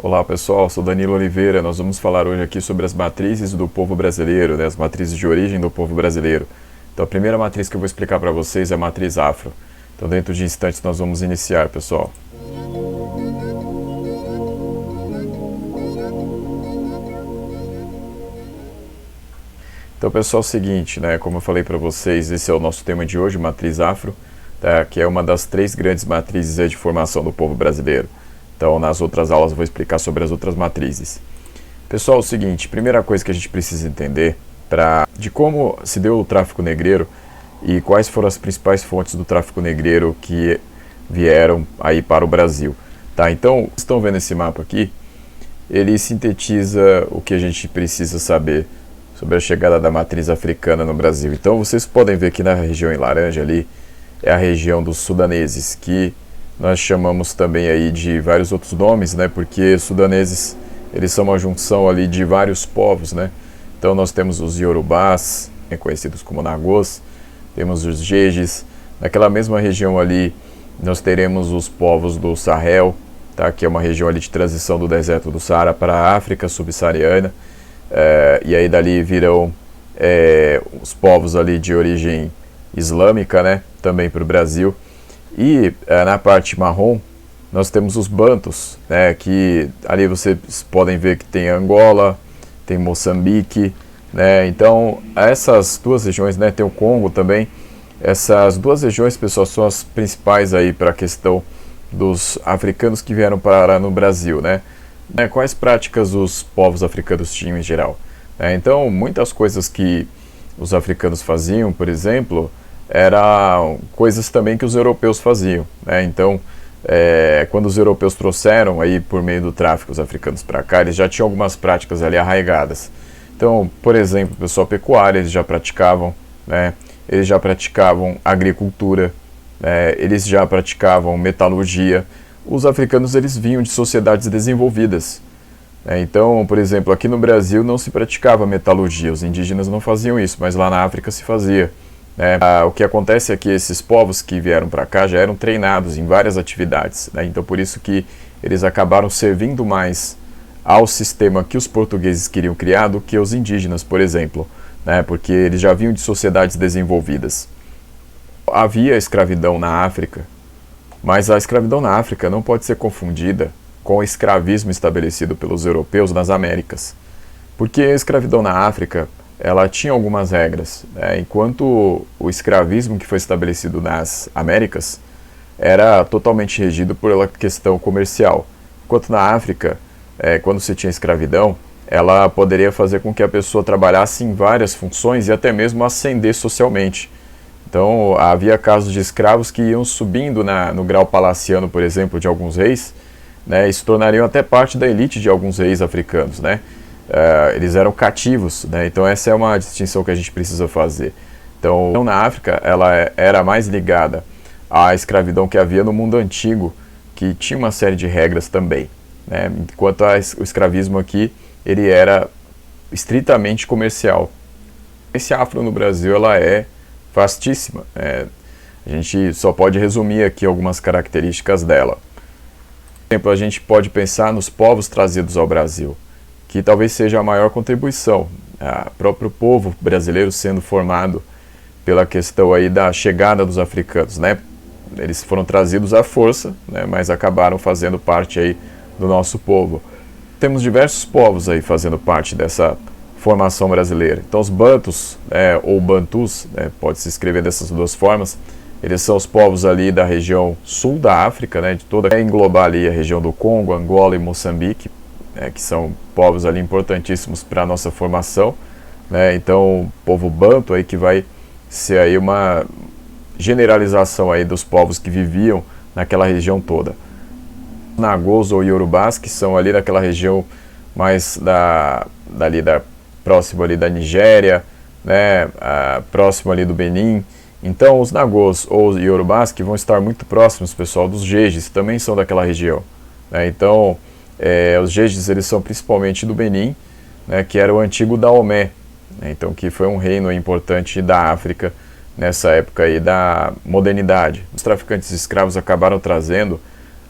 Olá pessoal, sou Danilo Oliveira. Nós vamos falar hoje aqui sobre as matrizes do povo brasileiro, né? As matrizes de origem do povo brasileiro. Então a primeira matriz que eu vou explicar para vocês é a matriz afro. Então dentro de instantes nós vamos iniciar, pessoal. Então pessoal, é o seguinte, né? Como eu falei para vocês, esse é o nosso tema de hoje, matriz afro, tá? Que é uma das três grandes matrizes de formação do povo brasileiro. Então, nas outras aulas eu vou explicar sobre as outras matrizes. Pessoal, é o seguinte, primeira coisa que a gente precisa entender de como se deu o tráfico negreiro e quais foram as principais fontes do tráfico negreiro que vieram aí para o Brasil. Tá? Então, vocês estão vendo esse mapa aqui? Ele sintetiza o que a gente precisa saber sobre a chegada da matriz africana no Brasil. Então, vocês podem ver que na região em laranja ali é a região dos sudaneses, que nós chamamos também aí de vários outros nomes, né? Porque os sudaneses, eles são uma junção ali de vários povos, né? Então nós temos os Yorubás, conhecidos como Nagôs, temos os Jejes. Naquela mesma região ali, nós teremos os povos do Sahel, tá? Que é uma região ali de transição do deserto do Saara para a África subsaariana. E aí dali virão os povos ali de origem islâmica, né? Também para o Brasil. E na parte marrom nós temos os bantus, né, que ali vocês podem ver que tem Angola, tem Moçambique, né, então essas duas regiões, né, tem o Congo também. Essas duas regiões, pessoal, são as principais aí para a questão dos africanos que vieram parar no Brasil, né. Quais práticas os povos africanos tinham em geral? Então muitas coisas que os africanos faziam, por exemplo, eram coisas também que os europeus faziam, né? Então, quando os europeus trouxeram aí por meio do tráfico os africanos para cá, eles já tinham algumas práticas ali arraigadas. Então, por exemplo, o pessoal pecuária eles já praticavam, né? Eles já praticavam agricultura, eles já praticavam metalurgia. Os africanos eles vinham de sociedades desenvolvidas. Então, por exemplo, aqui no Brasil não se praticava metalurgia, os indígenas não faziam isso, mas lá na África se fazia. O que acontece é que esses povos que vieram para cá já eram treinados em várias atividades, né? Então por isso que eles acabaram servindo mais ao sistema que os portugueses queriam criar do que os indígenas, por exemplo, né? Porque eles já vinham de sociedades desenvolvidas. Havia escravidão na África, mas a escravidão na África não pode ser confundida com o escravismo estabelecido pelos europeus nas Américas, porque a escravidão na África ela tinha algumas regras, né? Enquanto o escravismo que foi estabelecido nas Américas era totalmente regido pela questão comercial. Enquanto na África, quando se tinha escravidão, ela poderia fazer com que a pessoa trabalhasse em várias funções e até mesmo ascender socialmente. Então havia casos de escravos que iam subindo no grau palaciano, por exemplo, de alguns reis, né? E se tornariam até parte da elite de alguns reis africanos, né? Eles eram cativos, né? Então essa é uma distinção que a gente precisa fazer. Então na África ela era mais ligada à escravidão que havia no mundo antigo, que tinha uma série de regras também, né? Enquanto o escravismo aqui ele era estritamente comercial. Esse afro no Brasil ela é vastíssima, a gente só pode resumir aqui algumas características dela. Por exemplo, a gente pode pensar nos povos trazidos ao Brasil, que talvez seja a maior contribuição, o próprio povo brasileiro sendo formado pela questão aí da chegada dos africanos, né? Eles foram trazidos à força, né? Mas acabaram fazendo parte aí do nosso povo. Temos diversos povos aí fazendo parte dessa formação brasileira. Então os bantus, ou bantus, pode se escrever dessas duas formas, eles são os povos ali da região sul da África, né? De toda englobar ali a região do Congo, Angola e Moçambique, que são povos ali importantíssimos para a nossa formação, né? Então o povo banto aí que vai ser aí uma generalização aí dos povos que viviam naquela região toda. Nagôs ou Yorubás, que são ali daquela região mais próximo ali da Nigéria, né? Próximo ali do Benin. Então os Nagôs ou Yorubás que vão estar muito próximos, pessoal, dos Jejes, também são daquela região, né? Então os Jejes eles são principalmente do Benin, né, que era o antigo Daomé, né, então que foi um reino importante da África nessa época aí da modernidade. Os traficantes de escravos acabaram trazendo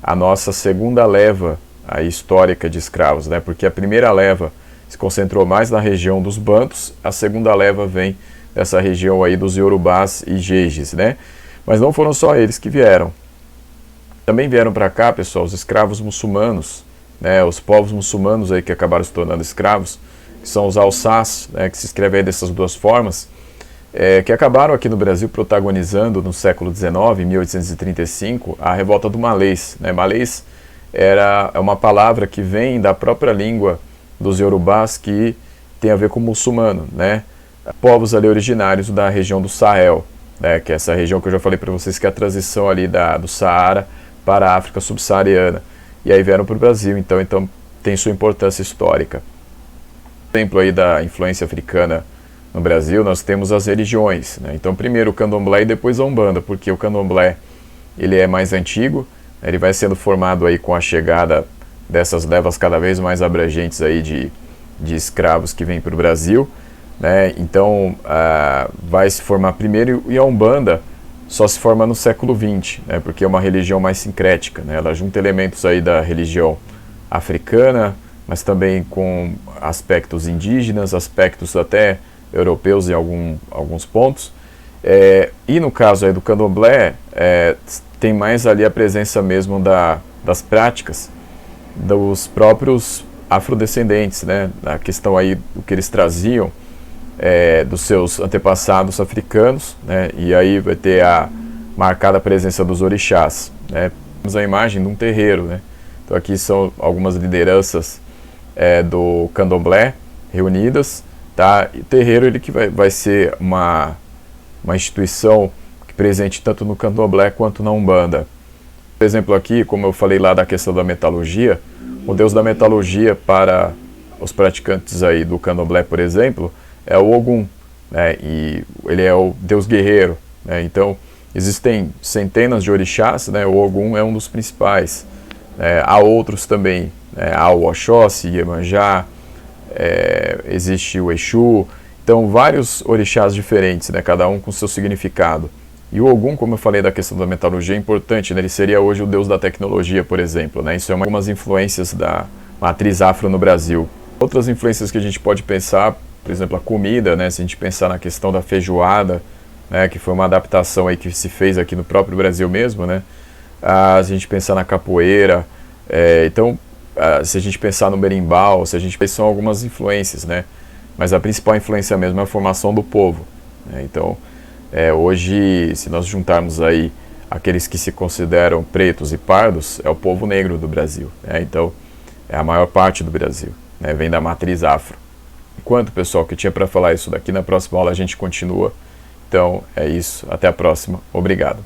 a nossa segunda leva aí histórica de escravos, né? Porque a primeira leva se concentrou mais na região dos bantus, a segunda leva vem dessa região aí dos iorubás e jejes, né? Mas não foram só eles que vieram. Também vieram para cá, pessoal, os escravos muçulmanos, né? Os povos muçulmanos aí que acabaram se tornando escravos, que são os alçás, né? Que se escreve aí dessas duas formas, que acabaram aqui no Brasil protagonizando no século XIX, em 1835, a revolta do malês, né? Malês é uma palavra que vem da própria língua dos iorubás, que tem a ver com muçulmano, né? Povos ali originários da região do Sahel, né? Que é essa região que eu já falei para vocês, que é a transição ali do Saara para a África subsaariana. E aí vieram para o Brasil, então tem sua importância histórica. Exemplo aí da influência africana no Brasil, nós temos as religiões, né? Então primeiro o candomblé e depois a umbanda, porque o candomblé ele é mais antigo, ele vai sendo formado aí com a chegada dessas levas cada vez mais abrangentes aí de escravos que vêm para o Brasil, né? Então vai se formar primeiro, e a umbanda só se forma no século XX, né? Porque é uma religião mais sincrética, né? Ela junta elementos aí da religião africana, mas também com aspectos indígenas, aspectos até europeus em alguns pontos. E no caso aí do candomblé, tem mais ali a presença mesmo das práticas dos próprios afrodescendentes, né? A questão aí do que eles traziam dos seus antepassados africanos, né? E aí vai ter a marcada presença dos orixás, né? Temos a imagem de um terreiro, né? Então aqui são algumas lideranças do candomblé reunidas, tá? E o terreiro ele que vai ser uma instituição presente tanto no candomblé quanto na umbanda. Por exemplo aqui, como eu falei lá da questão da metalurgia, o deus da metalurgia para os praticantes aí do candomblé, por exemplo, é o Ogum, né? E ele é o deus guerreiro, né? Então existem centenas de orixás, né? O Ogum é um dos principais. Há outros também, né? Há o Oxóssi, Iemanjá, existe o Exu, então vários orixás diferentes, né? Cada um com seu significado. E o Ogum, como eu falei da questão da metalurgia, é importante, né? Ele seria hoje o deus da tecnologia, por exemplo, né? Isso é algumas influências da matriz afro no Brasil. Outras influências que a gente pode pensar, por exemplo, a comida, né? Se a gente pensar na questão da feijoada, né? Que foi uma adaptação aí que se fez aqui no próprio Brasil mesmo, né? Se a gente pensar na capoeira, se a gente pensar no berimbau, se a gente pensar, são algumas influências, né? Mas a principal influência mesmo é a formação do povo, né? Então, hoje, se nós juntarmos aí aqueles que se consideram pretos e pardos, é o povo negro do Brasil, né? Então, é a maior parte do Brasil, né? Vem da matriz afro. Enquanto, pessoal, que tinha para falar isso daqui, na próxima aula a gente continua. Então, é isso. Até a próxima. Obrigado.